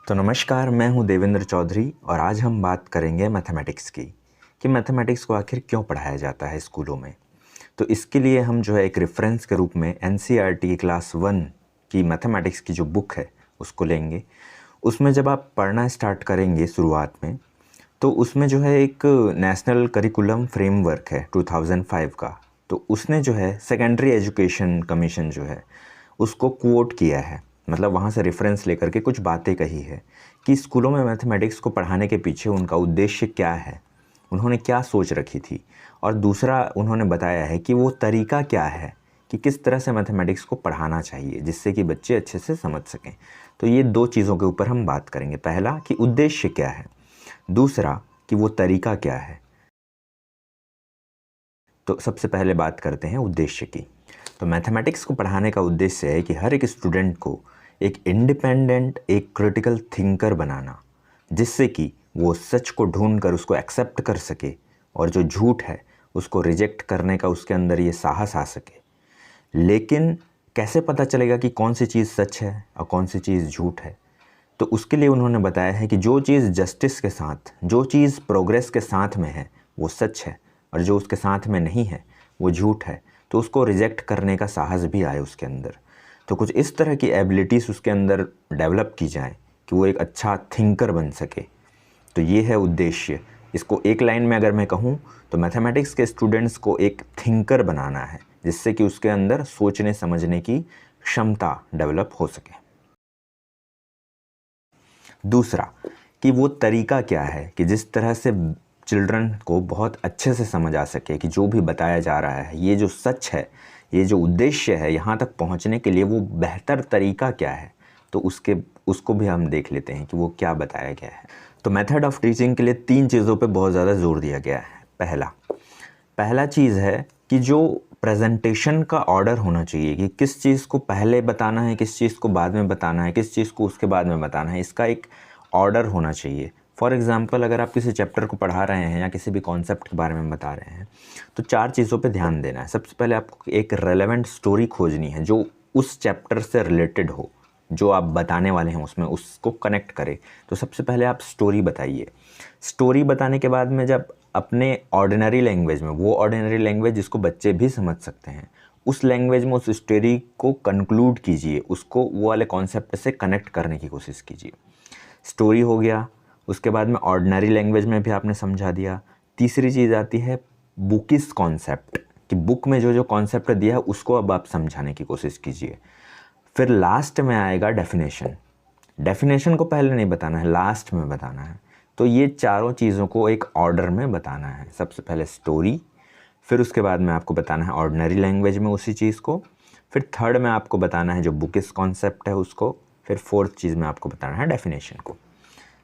तो नमस्कार, मैं हूं देवेंद्र चौधरी और आज हम बात करेंगे मैथमेटिक्स की कि मैथमेटिक्स को आखिर क्यों पढ़ाया जाता है स्कूलों में। तो इसके लिए हम जो है एक रेफरेंस के रूप में एनसीईआरटी की क्लास 1 की मैथमेटिक्स की जो बुक है उसको लेंगे। उसमें जब आप पढ़ना स्टार्ट करेंगे शुरुआत में, तो उसमें जो है एक नेशनल करिकुलम फ्रेमवर्क है 2005 का। तो उसने जो है सेकेंडरी एजुकेशन कमीशन जो है उसको कोट किया है, मतलब वहाँ से रेफरेंस लेकर के कुछ बातें कही है कि स्कूलों में मैथमेटिक्स को पढ़ाने के पीछे उनका उद्देश्य क्या है, उन्होंने क्या सोच रखी थी। और दूसरा उन्होंने बताया है कि वो तरीका क्या है कि किस तरह से मैथमेटिक्स को पढ़ाना चाहिए जिससे कि बच्चे अच्छे से समझ सकें। तो ये दो चीज़ों के ऊपर हम बात करेंगे, पहला कि उद्देश्य क्या है, दूसरा कि वो तरीका क्या है। तो सबसे पहले बात करते हैं उद्देश्य की। तो मैथमेटिक्स को पढ़ाने का उद्देश्य है कि हर एक स्टूडेंट को एक इंडिपेंडेंट, एक क्रिटिकल थिंकर बनाना, जिससे कि वो सच को ढूंढ कर उसको एक्सेप्ट कर सके और जो झूठ है उसको रिजेक्ट करने का उसके अंदर ये साहस आ सके। लेकिन कैसे पता चलेगा कि कौन सी चीज़ सच है और कौन सी चीज़ झूठ है? तो उसके लिए उन्होंने बताया है कि जो चीज़ जस्टिस के साथ, जो चीज़ प्रोग्रेस के साथ में है वो सच है, और जो उसके साथ में नहीं है वो झूठ है। तो उसको रिजेक्ट करने का साहस भी आए उसके अंदर। तो कुछ इस तरह की एबिलिटीज़ उसके अंदर डेवलप की जाए कि वो एक अच्छा थिंकर बन सके। तो ये है उद्देश्य। इसको एक लाइन में अगर मैं कहूँ तो मैथमेटिक्स के स्टूडेंट्स को एक थिंकर बनाना है, जिससे कि उसके अंदर सोचने समझने की क्षमता डेवलप हो सके। दूसरा कि वो तरीका क्या है कि जिस तरह से चिल्ड्रन को बहुत अच्छे से समझ आ सके कि जो भी बताया जा रहा है, ये जो सच है, ये जो उद्देश्य है, यहाँ तक पहुँचने के लिए वो बेहतर तरीका क्या है। तो उसको भी हम देख लेते हैं कि वो क्या बताया गया है। तो मेथड ऑफ टीचिंग के लिए 3 चीज़ों पे बहुत ज़्यादा जोर दिया गया है। पहला चीज़ है कि जो प्रेजेंटेशन का ऑर्डर होना चाहिए कि किस चीज़ को पहले बताना है, किस चीज़ को बाद में बताना है, किस चीज़ को उसके बाद में बताना है, इसका एक ऑर्डर होना चाहिए। फॉर एग्ज़ाम्पल, अगर आप किसी चैप्टर को पढ़ा रहे हैं या किसी भी कॉन्सेप्ट के बारे में बता रहे हैं, तो 4 चीज़ों पे ध्यान देना है। सबसे पहले आपको एक रेलेवेंट स्टोरी खोजनी है जो उस चैप्टर से रिलेटेड हो, जो आप बताने वाले हैं उसमें उसको कनेक्ट करे। तो सबसे पहले आप स्टोरी बताइए। स्टोरी बताने के बाद में जब अपने ऑर्डिनरी लैंग्वेज में, वो ऑर्डिनरी लैंग्वेज जिसको बच्चे भी समझ सकते हैं, उस लैंग्वेज में उस स्टोरी को कंक्लूड कीजिए, उसको वो वाले कॉन्सेप्ट से कनेक्ट करने की कोशिश कीजिए। स्टोरी हो गया, उसके बाद में ऑर्डिनरी लैंग्वेज में भी आपने समझा दिया। तीसरी चीज़ आती है बुकिस कॉन्सेप्ट, कि बुक में जो जो कॉन्सेप्ट दिया है उसको अब आप समझाने की कोशिश कीजिए। फिर लास्ट में आएगा डेफिनेशन। डेफिनेशन को पहले नहीं बताना है, लास्ट में बताना है। तो ये चारों चीज़ों को एक ऑर्डर में बताना है। सबसे पहले स्टोरी, फिर उसके बाद में आपको बताना है ऑर्डिनरी लैंग्वेज में उसी चीज़ को, फिर थर्ड में आपको बताना है जो बुकिस कॉन्सेप्ट है उसको, फिर फोर्थ चीज़ में आपको बताना है डेफिनेशन को।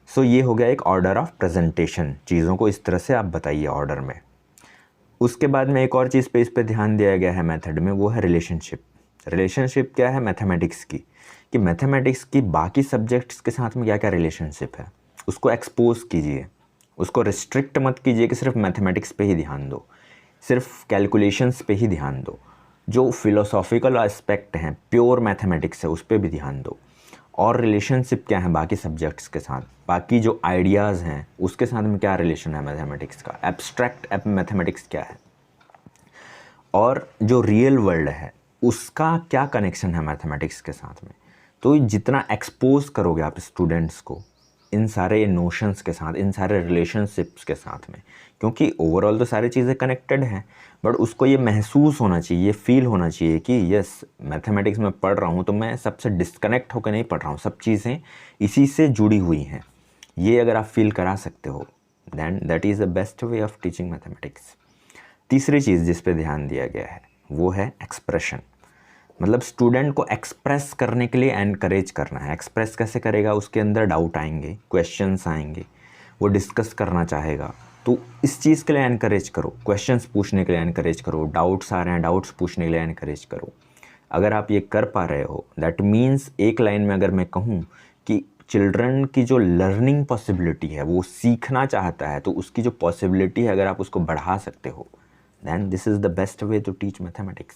सो ये हो गया एक ऑर्डर ऑफ प्रेजेंटेशन। चीज़ों को इस तरह से आप बताइए ऑर्डर में। उसके बाद में एक और चीज़ पे इस पे ध्यान दिया गया है मेथड में, वो है रिलेशनशिप। रिलेशनशिप क्या है मैथमेटिक्स की, कि मैथमेटिक्स की बाकी सब्जेक्ट्स के साथ में क्या क्या रिलेशनशिप है, उसको एक्सपोज कीजिए। उसको रिस्ट्रिक्ट मत कीजिए कि सिर्फ मैथमेटिक्स पे ही ध्यान दो, सिर्फ कैलकुलेशंस पे ही ध्यान दो। जो फिलोसॉफिकल एस्पेक्ट हैं, प्योर मैथमेटिक्स है, उस पर भी ध्यान दो। और रिलेशनशिप क्या है बाकी सब्जेक्ट्स के साथ, बाकी जो आइडियाज़ हैं उसके साथ में क्या रिलेशन है मैथमेटिक्स का, एब्स्ट्रैक्ट मैथमेटिक्स क्या है, और जो रियल वर्ल्ड है उसका क्या कनेक्शन है मैथमेटिक्स के साथ में। तो जितना एक्सपोज करोगे आप स्टूडेंट्स को इन सारे नोशंस के साथ, इन सारे रिलेशनशिप्स के साथ में, क्योंकि ओवरऑल तो सारी चीज़ें कनेक्टेड हैं, बट उसको ये महसूस होना चाहिए, ये फील होना चाहिए कि यस, मैथमेटिक्स में पढ़ रहा हूँ तो मैं सबसे डिस्कनेक्ट होकर नहीं पढ़ रहा हूँ, सब चीज़ें इसी से जुड़ी हुई हैं। ये अगर आप फील करा सकते हो, then that is the best way of teaching mathematics. तीसरी चीज़ जिस पे ध्यान दिया गया है वो है एक्सप्रेशन। मतलब स्टूडेंट को एक्सप्रेस करने के लिए एनकरेज करना है। एक्सप्रेस कैसे करेगा, उसके अंदर डाउट आएंगे, क्वेश्चंस आएंगे, वो डिस्कस करना चाहेगा, तो इस चीज़ के लिए एनकरेज करो। क्वेश्चंस पूछने के लिए एनकरेज करो, डाउट्स आ रहे हैं डाउट्स पूछने के लिए एनकरेज करो। अगर आप ये कर पा रहे हो, दैट मीन्स एक लाइन में अगर मैं कहूँ कि चिल्ड्रन की जो लर्निंग पॉसिबिलिटी है, वो सीखना चाहता है, तो उसकी जो पॉसिबिलिटी है अगर आप उसको बढ़ा सकते हो, then this is the best way to teach mathematics।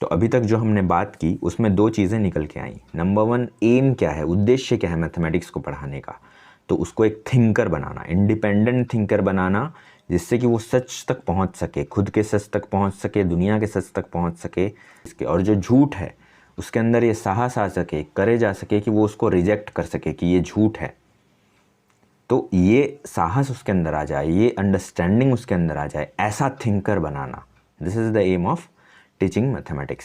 तो अभी तक जो हमने बात की उसमें दो चीज़ें निकल के आई। नंबर 1, एम क्या है, उद्देश्य क्या है मैथमेटिक्स को पढ़ाने का। तो उसको एक थिंकर बनाना, इंडिपेंडेंट थिंकर बनाना, जिससे कि वो सच तक पहुंच सके, खुद के सच तक पहुंच सके, दुनिया के सच तक पहुंच सके इसके। और जो झूठ है उसके अंदर ये साहस आ सके, करे जा सके कि वो उसको रिजेक्ट कर सके कि ये झूठ है। तो ये साहस उसके अंदर आ जाए, ये अंडरस्टैंडिंग उसके अंदर आ जाए, ऐसा थिंकर बनाना। This is the aim of teaching mathematics.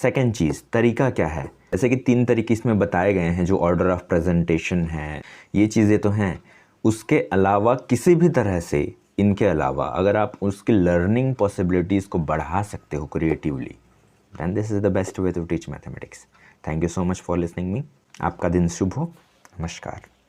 Second चीज़, तरीका क्या है। जैसे कि 3 तरीके इसमें बताए गए हैं, जो ऑर्डर ऑफ प्रेजेंटेशन है, ये चीज़ें तो हैं। उसके अलावा किसी भी तरह से, इनके अलावा अगर आप उसकी लर्निंग पॉसिबिलिटीज़ को बढ़ा सकते हो creatively, then this is the best way to teach mathematics. Thank you so much for listening me. आपका दिन शुभ हो। नमस्कार।